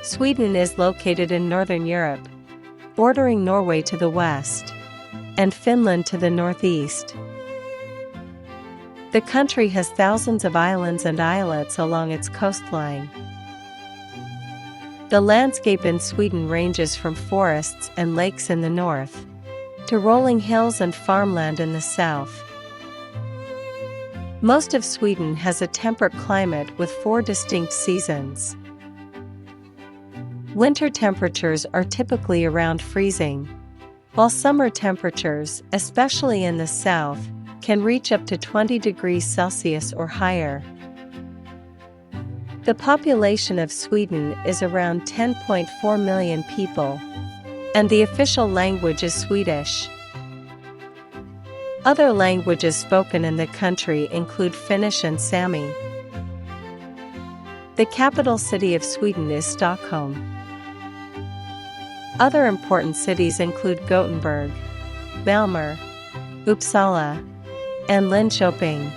Sweden is located in Northern Europe, bordering Norway to the west, and Finland to the northeast. The country has thousands of islands and islets along its coastline. The landscape in Sweden ranges from forests and lakes in the north, to rolling hills and farmland in the south. Most of Sweden has a temperate climate with 4 distinct seasons. Winter temperatures are typically around freezing, while summer temperatures, especially in the south, can reach up to 20 degrees Celsius or higher. The population of Sweden is around 10.4 million people, and the official language is Swedish. Other languages spoken in the country include Finnish and Sami. The capital city of Sweden is Stockholm. Other important cities include Gothenburg, Malmö, Uppsala, and Linköping.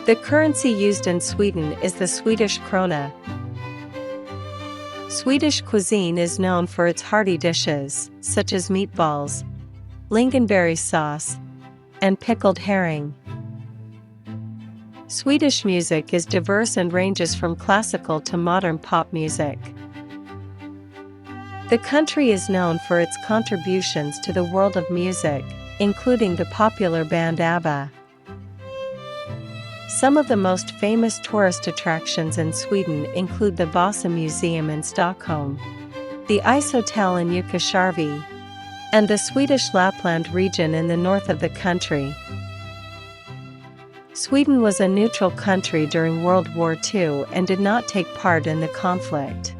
The currency used in Sweden is the Swedish krona. Swedish cuisine is known for its hearty dishes, such as meatballs, lingonberry sauce, and pickled herring. Swedish music is diverse and ranges from classical to modern pop music. The country is known for its contributions to the world of music, including the popular band ABBA. Some of the most famous tourist attractions in Sweden include the Vasa Museum in Stockholm, the Icehotel in Jukkasjärvi, and the Swedish Lapland region in the north of the country. Sweden was a neutral country during World War II and did not take part in the conflict.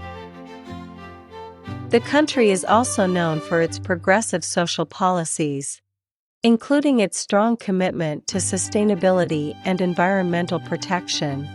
The country is also known for its progressive social policies, including its strong commitment to sustainability and environmental protection.